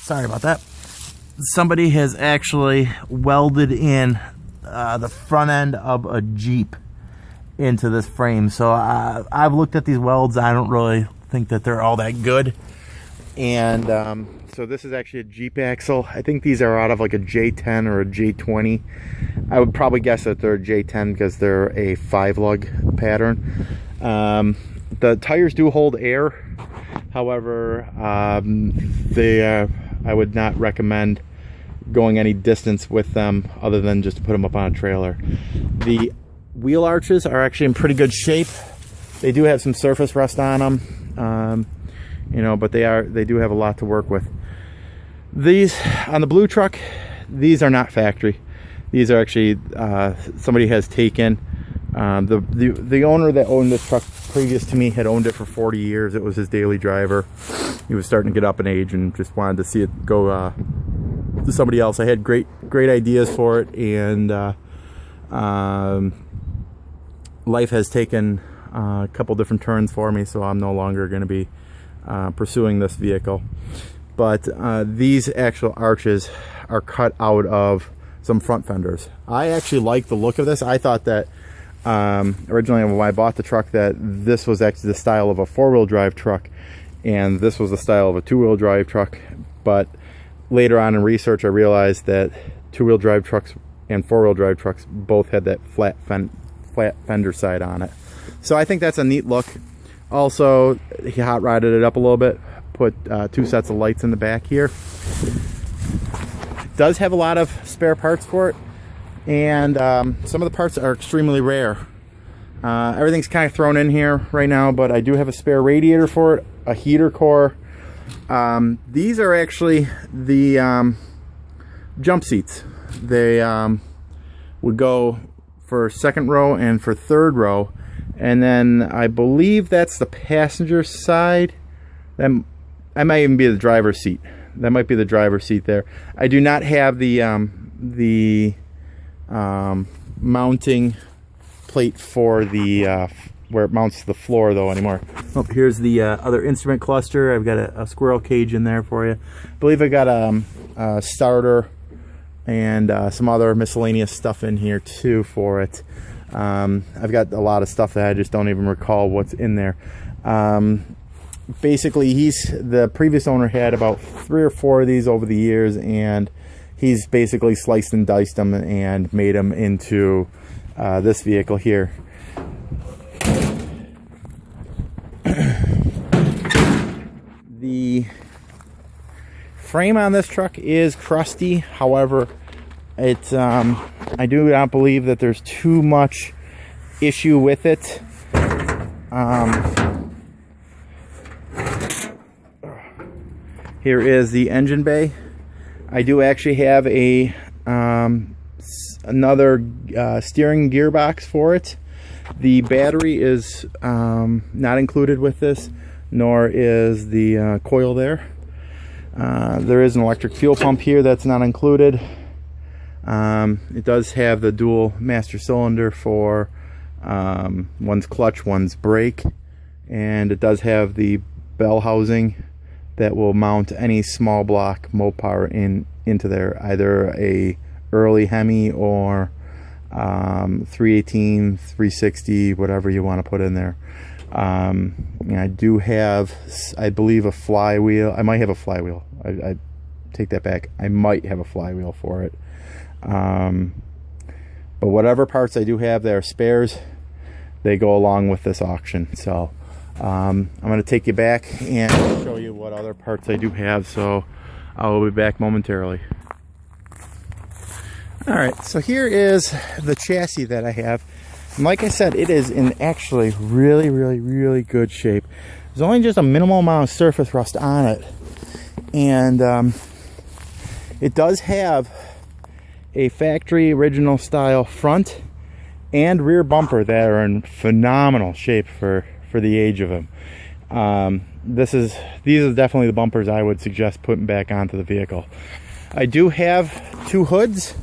sorry about that. Somebody has actually welded in the front end of a Jeep into this frame. So I've looked at these welds. I don't really think that they're all that good. And so this is actually a Jeep axle. I think these are out of like a J10 or a J20. I would probably guess that they're a J10 because they're a 5-lug pattern. The tires do hold air. However, I would not recommend going any distance with them other than just to put them up on a trailer. The wheel arches are actually in pretty good shape. They do have some surface rust on them, you know, but they do have a lot to work with. These on the blue truck, these are not factory. These are actually somebody has taken. The owner that owned this truck previous to me had owned it for 40 years. It was his daily driver. He was starting to get up in age and just wanted to see it go to somebody else. I had great ideas for it, and life has taken a couple different turns for me, so I'm no longer going to be pursuing this vehicle. But these actual arches are cut out of some front fenders. I actually like the look of this. I thought that originally when I bought the truck that this was actually the style of a 4-wheel drive truck and this was the style of a 2-wheel drive truck. But later on in research I realized that 2-wheel drive trucks and 4-wheel drive trucks both had that flat fender side on it. So I think that's a neat look. Also, he hot rodded it up a little bit, put 2 sets of lights in the back here. It does have a lot of spare parts for it, and some of the parts are extremely rare. Everything's kind of thrown in here right now, but I do have a spare radiator for it, a heater core. These are actually the jump seats. They would go for 2nd row and for 3rd row, and then I believe that's the passenger side. That might even be the driver's seat. That might be the driver's seat there. I do not have the mounting plate for the where it mounts to the floor though anymore. Oh, here's the other instrument cluster. I've got a squirrel cage in there for you. I believe I got a starter and some other miscellaneous stuff in here too for it. I've got a lot of stuff that I just don't even recall what's in there. Basically, the previous owner had about 3 or 4 of these over the years, and he's basically sliced and diced them and made them into this vehicle here. The frame on this truck is crusty. However, it's I do not believe that there's too much issue with it. Here is the engine bay. I do actually have a another steering gearbox for it. The battery is not included with this, nor is the coil there. There is an electric fuel pump here that's not included. It does have the dual master cylinder for one's clutch, one's brake, and it does have the bell housing that will mount any small block Mopar into there, either a early Hemi or 318, 360, whatever you want to put in there. I do have, I believe, a flywheel. I might have a flywheel. I take that back. I might have a flywheel for it. But whatever parts I do have that are spares, they go along with this auction. So I'm going to take you back and show you what other parts I do have. So I will be back momentarily. Alright, so here is the chassis that I have. And like I said, it is in actually really good shape. There's only just a minimal amount of surface rust on it. And it does have a factory original style front and rear bumper that are in phenomenal shape for the age of them. These are definitely the bumpers I would suggest putting back onto the vehicle. I do have 2 hoods.